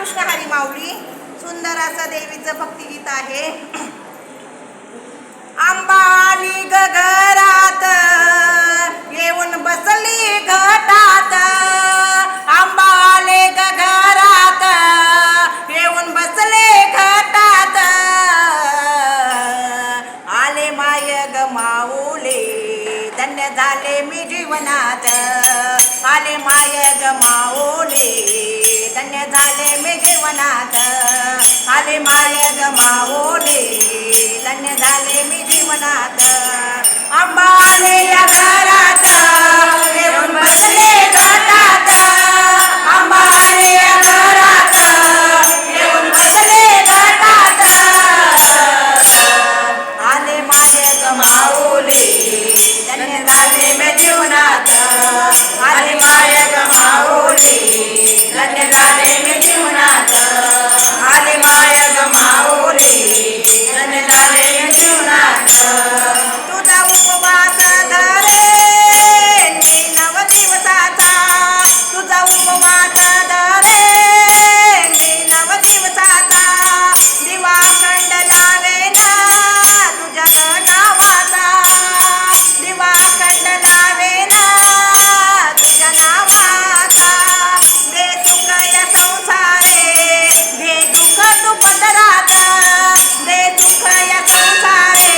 रामकृष्ण हरी माऊली. सुंदर असं देवीचं भक्तिगीत आहे. अंबाली गगरात येऊन बसली घटात, अंबाले गगरात येऊन बसले घटात, आले माय ग माऊली धन्य झाले मी जीवनात, आले माय ग माऊली धन्य झाले मी जीवनात, आले माय ग माऊली धन्य झाले मी जीवनात. अंबाले या घरात येऊन बसले घटात, अंबाले या घरात येऊन बसले घटात, आले माय ग माऊली धन्य झाले मी जीवनात, आले माय ग माऊली धन्य झाले मी जीवनात, आले माय ग माऊली धन्य झाले मी जीवनात. तुझा उपवास धरे मी नव दिवसाचा, तुझा उपवास धरे मी नव दिवसाचा, दिवा खंड लावे ना तुझ्या नावाचा, दिवा खंड लावे ना तुझ्या नावाचा, दे सुख या संसारे दे दुःख तू पदरात, दे सुख या संसारे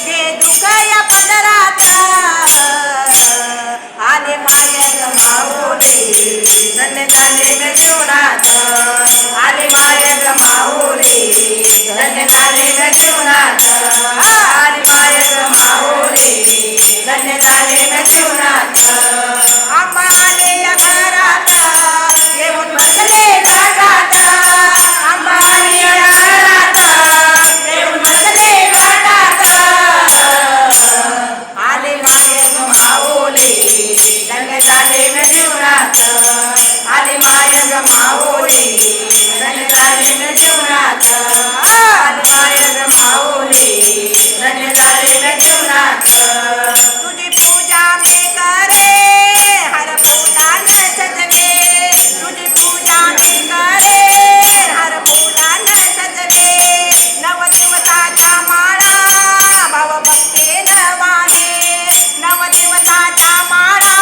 दे दुःख या पदरात, आले माय ग माऊली धन्य झाले मी जीवनात, आले माय ग माऊली धन्य झाले मी जीवनात, आले माय ग माऊली धन्य झाले मी जीवनात. अंबाले या घरात येऊन बसले घटात, अंबाले या घरात येऊन बसले घटात, आले माय ग माऊली धन्य झाले मी जीवनात, आले माय ग माऊली धन्य झाले मी जीवनात, आले माय ग माऊली धन्य झाले मी जीवनात. तुझी पूजा मी करे हर फुलान सजवे, तुझी पूजा मी करे हर फुलान सजवे, नव दिवसाच्या माळा भाव भक्तेन वाहे, नव दिवसाच्या माळा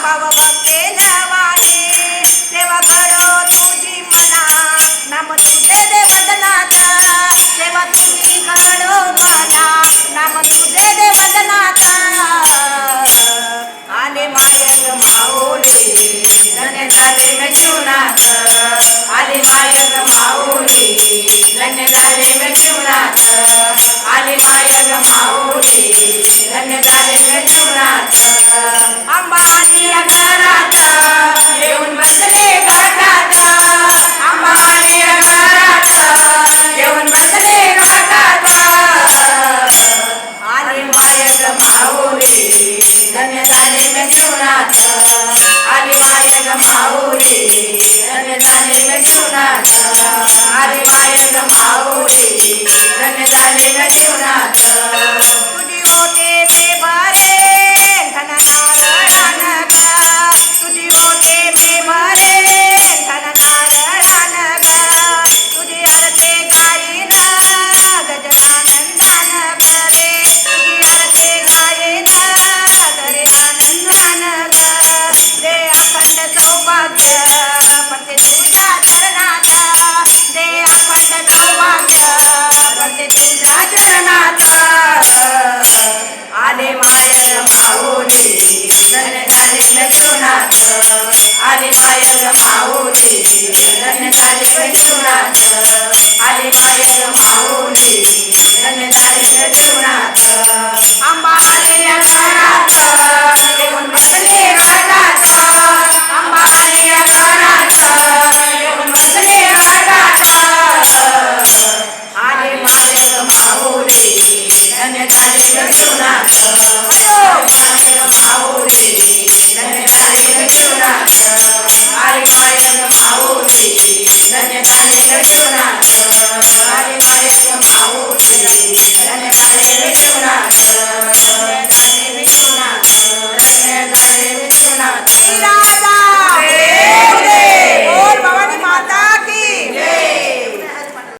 भाव भक्तेन वाहे, सेवा घडो तुझी मला नाम तुझे दे वदनात, सेवा तुझी घडो मला नाम तुझे दे वदनात, आले माय ग माऊली धन्य झाले मी जीवनात, आले माय ग माऊली धन्य झाले मी जीवनात, आले माय ग माऊली धन्य झाले मी जीवनात. अंबाली या घरात येऊन बसले घटात, अंबाली या घरात येऊन बसले घटात, आले माय ग माऊली धन्य झाले मी जीवनात, आले माय ग माऊली धन्य झाले मी जीवनात, आले माय ग माऊली धन्य झाले मी जीवनात. तुझी ओटे मी भरे धन नारळान ग, तुझी ओटे मी भरे धन नारळान ग, तुझी आरती गाईन गजरानंदान करे, तुझी आरती गाईन गजरे आनंदान ग, दे अखंड सौभाग्य पडते तुझ्या चरणात, दे अखंड सौभाग्य पडते तुझ्या चरणात, आले माय ग माऊली धन्य झाले मी जीवनात, आले माय ग माऊली धन्य झाले मी जीवनात, आले माय ग माऊली धन्य झाले मी जीवनात. अंबाले या घरात येऊन बसले घटात, अंबाले या घरात येऊन बसले घटात, आले माय ग माऊली धन्य झाले मी जीवनात, आले माय ग माऊली धन्य झाले मी जीवनात, आले माय ग माऊली धन्य झाले मी जीवनात.